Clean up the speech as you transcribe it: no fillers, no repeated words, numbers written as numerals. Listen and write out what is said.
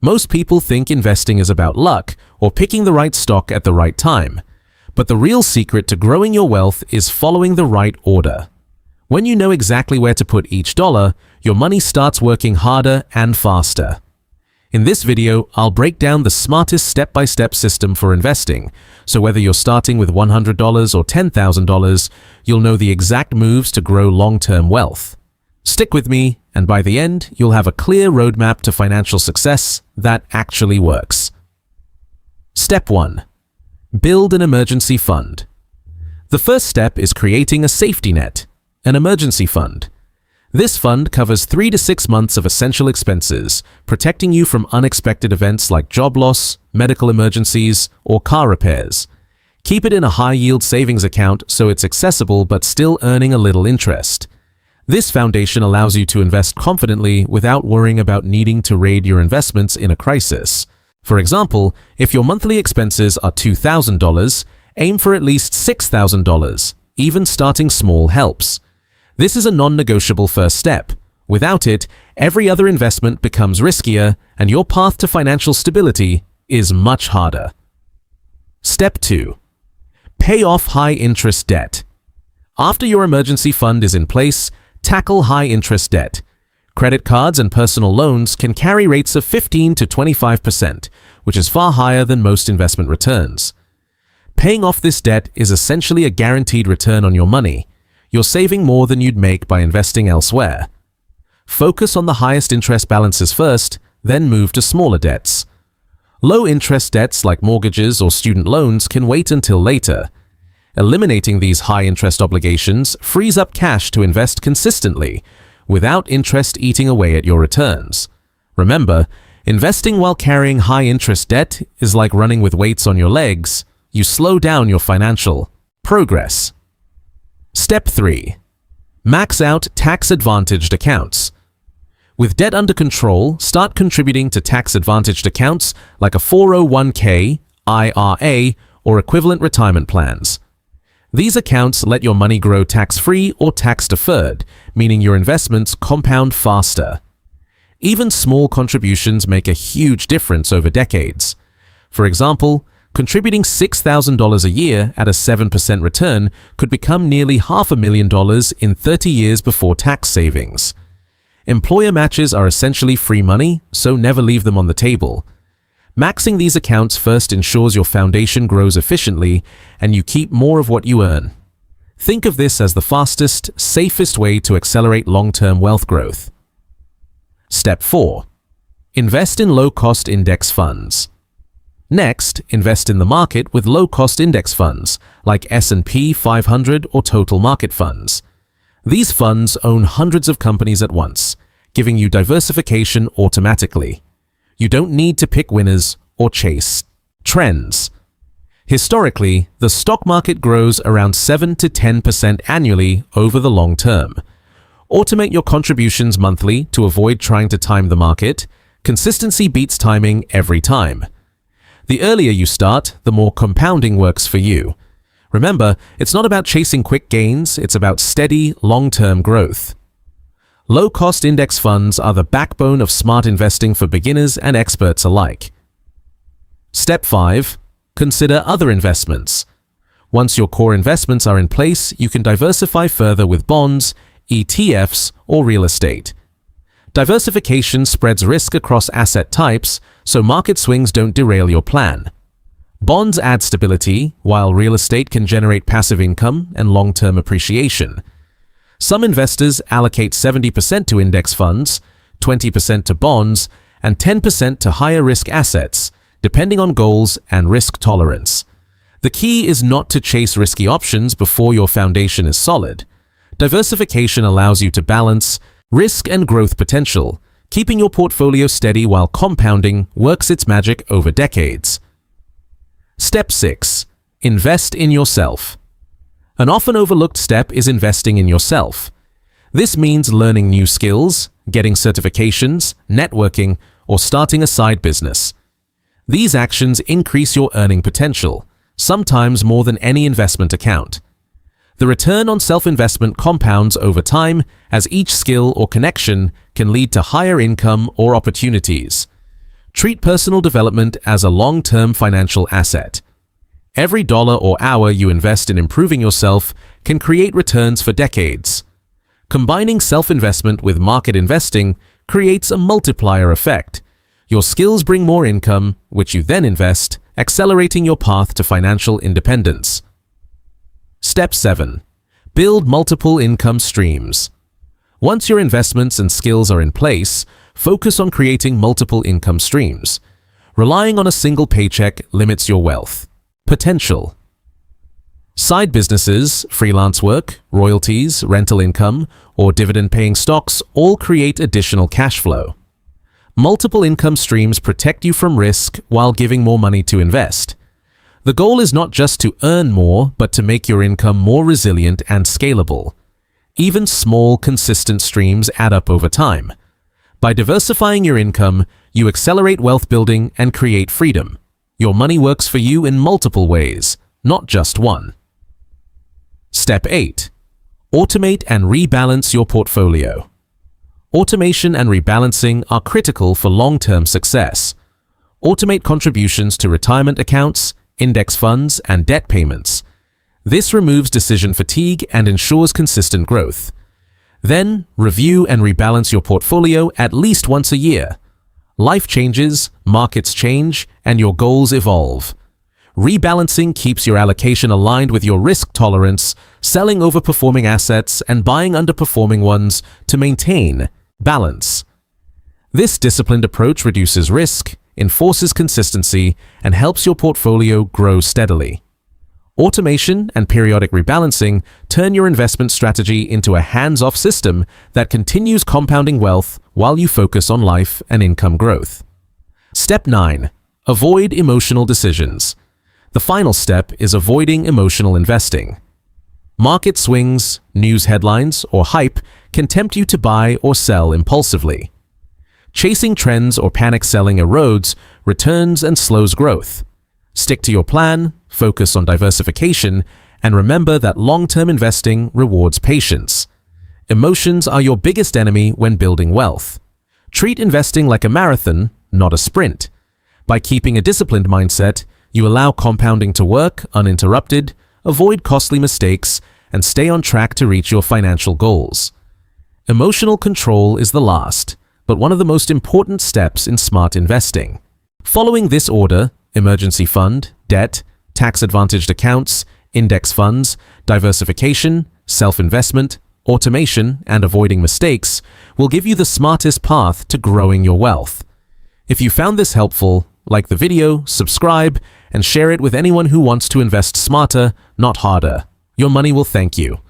Most people think investing is about luck or picking the right stock at the right time. But the real secret to growing your wealth is following the right order. When you know exactly where to put each dollar, your money starts working harder and faster. In this video, I'll break down the smartest step-by-step system for investing, so whether you're starting with $100 or $10,000, you'll know the exact moves to grow long-term wealth. Stick with me, and by the end, you'll have a clear roadmap to financial success that actually works. Step 1. Build an emergency fund. The first step is creating a safety net, an emergency fund. This fund covers 3 to 6 months of essential expenses, protecting you from unexpected events like job loss, medical emergencies, or car repairs. Keep it in a high-yield savings account so it's accessible but still earning a little interest. This foundation allows you to invest confidently without worrying about needing to raid your investments in a crisis. For example, if your monthly expenses are $2,000, aim for at least $6,000. Even starting small helps. This is a non-negotiable first step. Without it, every other investment becomes riskier, and your path to financial stability is much harder. Step 2. Pay off high-interest debt. After your emergency fund is in place, tackle high-interest debt. Credit cards and personal loans can carry rates of 15 to 25%, which is far higher than most investment returns. Paying off this debt is essentially a guaranteed return on your money. You're saving more than you'd make by investing elsewhere. Focus on the highest interest balances first, then move to smaller debts. Low-interest debts like mortgages or student loans can wait until later. Eliminating these high-interest obligations frees up cash to invest consistently, without interest eating away at your returns. Remember, investing while carrying high-interest debt is like running with weights on your legs. You slow down your financial progress. Step 3. Max out tax-advantaged accounts. With debt under control, start contributing to tax-advantaged accounts like a 401k, IRA, or equivalent retirement plans. These accounts let your money grow tax-free or tax-deferred, meaning your investments compound faster. Even small contributions make a huge difference over decades. For example, contributing $6,000 a year at a 7% return could become nearly $500,000 in 30 years before tax savings. Employer matches are essentially free money, so never leave them on the table. Maxing these accounts first ensures your foundation grows efficiently and you keep more of what you earn. Think of this as the fastest, safest way to accelerate long-term wealth growth. Step 4. Invest in low-cost index funds. Next, invest in the market with low-cost index funds, like S&P 500 or total market funds. These funds own hundreds of companies at once, giving you diversification automatically. You don't need to pick winners or chase trends. Historically, the stock market grows around 7 to 10% annually over the long term. Automate your contributions monthly to avoid trying to time the market. Consistency beats timing every time. The earlier you start, the more compounding works for you. Remember, it's not about chasing quick gains, it's about steady, long-term growth. Low-cost index funds are the backbone of smart investing for beginners and experts alike. Step 5. Consider other investments. Once your core investments are in place, you can diversify further with bonds, ETFs, or real estate. Diversification spreads risk across asset types, so market swings don't derail your plan. Bonds add stability, while real estate can generate passive income and long-term appreciation. Some investors allocate 70% to index funds, 20% to bonds, and 10% to higher-risk assets, depending on goals and risk tolerance. The key is not to chase risky options before your foundation is solid. Diversification allows you to balance risk and growth potential. Keeping your portfolio steady while compounding works its magic over decades. Step 6. Invest in yourself. An often overlooked step is investing in yourself. This means learning new skills, getting certifications, networking, or starting a side business. These actions increase your earning potential, sometimes more than any investment account. The return on self-investment compounds over time, as each skill or connection can lead to higher income or opportunities. Treat personal development as a long-term financial asset. Every dollar or hour you invest in improving yourself can create returns for decades. Combining self-investment with market investing creates a multiplier effect. Your skills bring more income, which you then invest, accelerating your path to financial independence. Step 7. Build multiple income streams. Once your investments and skills are in place, focus on creating multiple income streams. Relying on a single paycheck limits your wealth potential. Side businesses, freelance work, royalties, rental income, or dividend-paying stocks all create additional cash flow. Multiple income streams protect you from risk while giving more money to invest. The goal is not just to earn more, but to make your income more resilient and scalable. Even small, consistent streams add up over time. By diversifying your income, you accelerate wealth building and create freedom. Your money works for you in multiple ways, not just one. Step 8. Automate and rebalance your portfolio. Automation and rebalancing are critical for long-term success. Automate contributions to retirement accounts, index funds, and debt payments. This removes decision fatigue and ensures consistent growth. Then, review and rebalance your portfolio at least once a year. Life changes, markets change, and your goals evolve. Rebalancing keeps your allocation aligned with your risk tolerance, selling overperforming assets and buying underperforming ones to maintain balance. This disciplined approach reduces risk, enforces consistency, and helps your portfolio grow steadily. Automation and periodic rebalancing turn your investment strategy into a hands-off system that continues compounding wealth while you focus on life and income growth. Step 9. Avoid emotional decisions. The final step is avoiding emotional investing. Market swings, news headlines, or hype can tempt you to buy or sell impulsively. Chasing trends or panic selling erodes returns and slows growth. Stick to your plan, focus on diversification, and remember that long-term investing rewards patience. Emotions are your biggest enemy when building wealth. Treat investing like a marathon, not a sprint. By keeping a disciplined mindset, you allow compounding to work uninterrupted, avoid costly mistakes, and stay on track to reach your financial goals. Emotional control is the last, but one of the most important steps in smart investing. Following this order, emergency fund, debt, tax-advantaged accounts, index funds, diversification, self-investment, automation, and avoiding mistakes will give you the smartest path to growing your wealth. If you found this helpful, like the video, subscribe, and share it with anyone who wants to invest smarter, not harder. Your money will thank you.